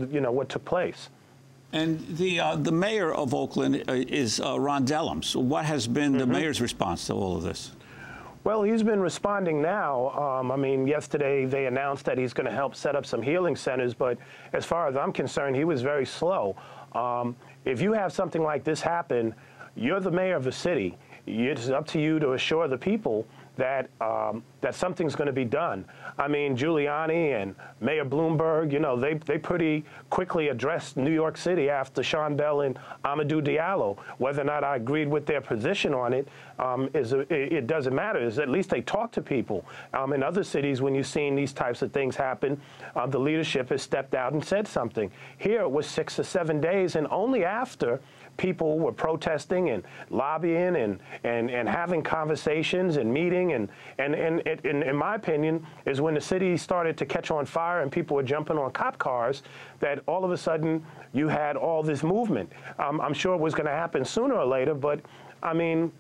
what took place. And the mayor of Oakland is Ron Dellums. So what has been the mayor's response to all of this? Well, he's been responding now. I mean, yesterday they announced that he's going to help set up some healing centers, but as far as I'm concerned, he was very slow. If you have something like this happen, you're the mayor of a city. It's up to you to assure the people that that something's going to be done. I mean, Giuliani and Mayor Bloomberg, they pretty quickly addressed New York City after Sean Bell and Amadou Diallo. Whether or not I agreed with their position on it, it doesn't matter. At least they talk to people. In other cities, when you've seen these types of things happen, the leadership has stepped out and said something. Here it was 6 or 7 days, and only after people were protesting and lobbying and having conversations and meeting, and in my opinion, is when the city started to catch on fire and people were jumping on cop cars, that all of a sudden you had all this movement. I'm sure it was going to happen sooner or later, but I mean,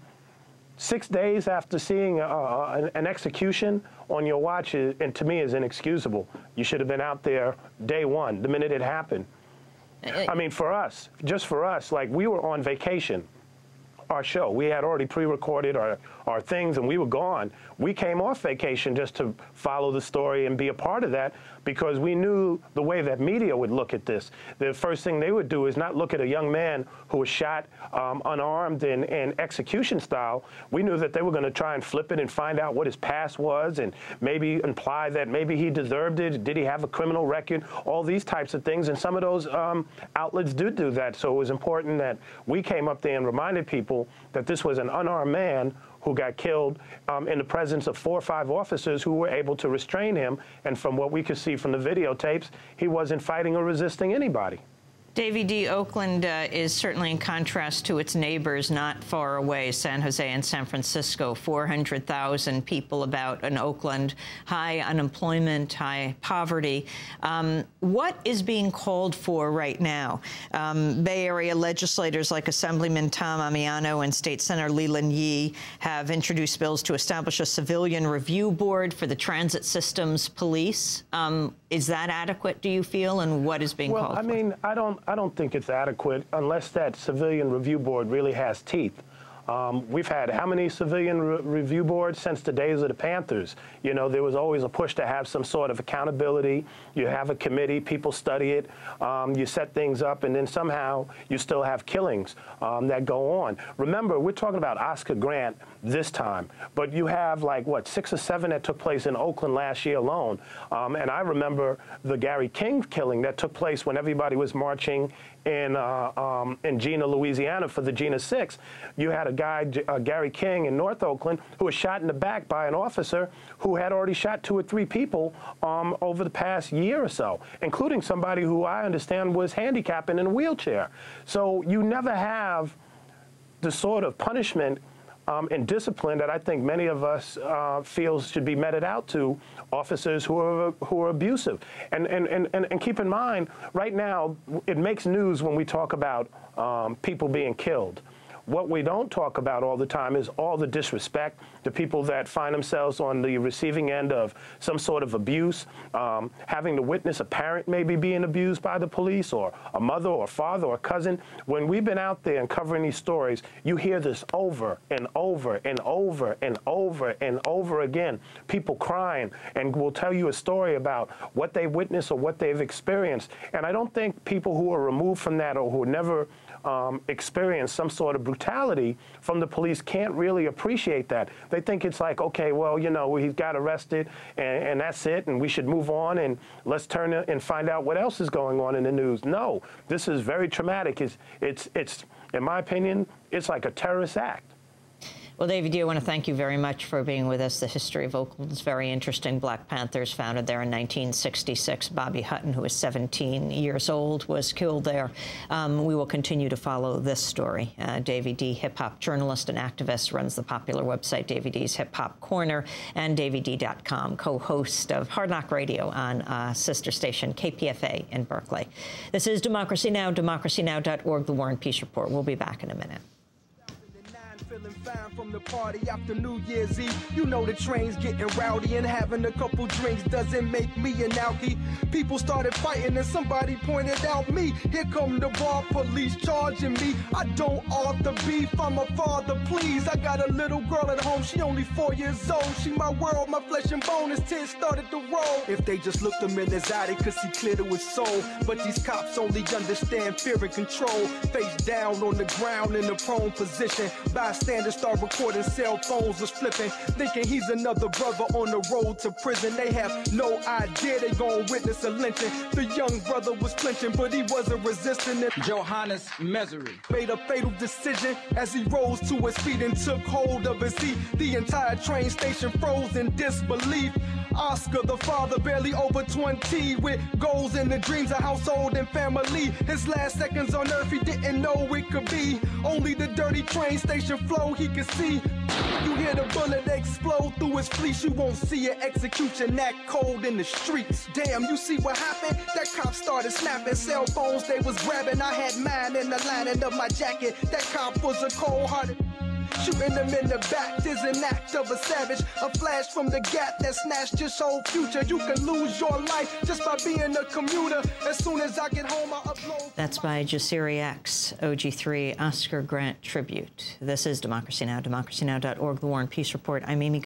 6 days after seeing an execution on your watch, and to me, is inexcusable. You should have been out there day one, the minute it happened. I mean, for us, just for us, like we were on vacation, our show. We had already pre-recorded our things and we were gone. We came off vacation just to follow the story and be a part of that because we knew the way that media would look at this. The first thing they would do is not look at a young man who was shot unarmed and execution style. We knew that they were going to try and flip it and find out what his past was and maybe imply that maybe he deserved it. Did he have a criminal record? All these types of things. And some of those outlets do that. So it was important that we came up there and reminded people that this was an unarmed man who got killed in the presence of 4 or 5 officers who were able to restrain him. And from what we could see from the videotapes, he wasn't fighting or resisting anybody. Davey D. Oakland is certainly in contrast to its neighbors not far away, San Jose and San Francisco. 400,000 people about in Oakland, high unemployment, high poverty. What is being called for right now? Bay Area legislators like Assemblyman Tom Amiano and State Senator Leland Yee have introduced bills to establish a civilian review board for the transit systems police. Is that adequate, do you feel, and what is being called for? Well, I mean, I don't think it's adequate unless that civilian review board really has teeth. We've had how many civilian review boards since the days of the Panthers? You know, there was always a push to have some sort of accountability. You have a committee, people study it, you set things up, and then somehow you still have killings that go on. Remember, we're talking about Oscar Grant this time, but you have like, what, 6 or 7 that took place in Oakland last year alone. And I remember the Gary King killing that took place when everybody was marching in Gina, Louisiana for the Gina 6. You had a guy, Gary King, in North Oakland, who was shot in the back by an officer who had already shot 2 or 3 people over the past year or so, including somebody who I understand was handicapped and in a wheelchair. So you never have the sort of punishment and discipline that I think many of us feel should be meted out to officers who are abusive. And keep in mind, right now, it makes news when we talk about people being killed. What we don't talk about all the time is all the disrespect, the people that find themselves on the receiving end of some sort of abuse, having to witness a parent maybe being abused by the police, or a mother or father or cousin. When we've been out there and covering these stories, you hear this over and over and over and over and over again. People crying and will tell you a story about what they witnessed or what they've experienced. And I don't think people who are removed from that or who never experience some sort of brutality from the police can't really appreciate that. They think it's like, okay, well, you know, he got arrested and that's it, and we should move on and let's turn it and find out what else is going on in the news. No, this is very traumatic. It's in my opinion, it's like a terrorist act. Well, David, I want to thank you very much for being with us. The history of Oakland is very interesting. Black Panthers founded there in 1966. Bobby Hutton, who was 17 years old, was killed there. We will continue to follow this story. Davey D., hip-hop journalist and activist, runs the popular website Davey D's Hip Hop Corner, and DaveyD.com, co-host of Hard Knock Radio on sister station KPFA in Berkeley. This is Democracy Now!, democracynow.org, The War and Peace Report. We'll be back in a minute. feeling fine from the party after New Year's Eve. You know the train's getting rowdy, and having a couple drinks doesn't make me an alkie. People started fighting and somebody pointed out me. Here come the bar police charging me. I don't author beef, I'm a father, please. I got a little girl at home, she only 4 years old. She my world, my flesh and bone. His tears started to roll. If they just looked him in his eye, they could see clear to his soul. But these cops only understand fear and control. Face down on the ground in a prone position. Bystanders start recording, cell phones was flipping, thinking he's another brother on the road to prison. They have no idea they gon' witness a lynching. The young brother was clenching, but he wasn't resisting it. Johannes Mesery made a fatal decision as he rose to his feet and took hold of his seat. The entire train station froze in disbelief. Oscar, the father, barely over 20, with goals and the dreams of household and family. His last seconds on earth, he didn't know it could be. Only the dirty train station flow he could see. You hear the bullet explode through his fleece. You won't see an execution that cold in the streets. Damn, you see what happened? That cop started snapping. Cell phones they was grabbing. I had mine in the lining of my jacket. That cop was a cold-hearted. Shooting them in the back is an act of a savage. A flash from the gap that snatched your whole future. You can lose your life just by being a commuter. As soon as I get home, I upload. That's by Jasiri X, OG3 Oscar Grant tribute. This is Democracy Now!, democracynow.org, The War and Peace Report. I'm Amy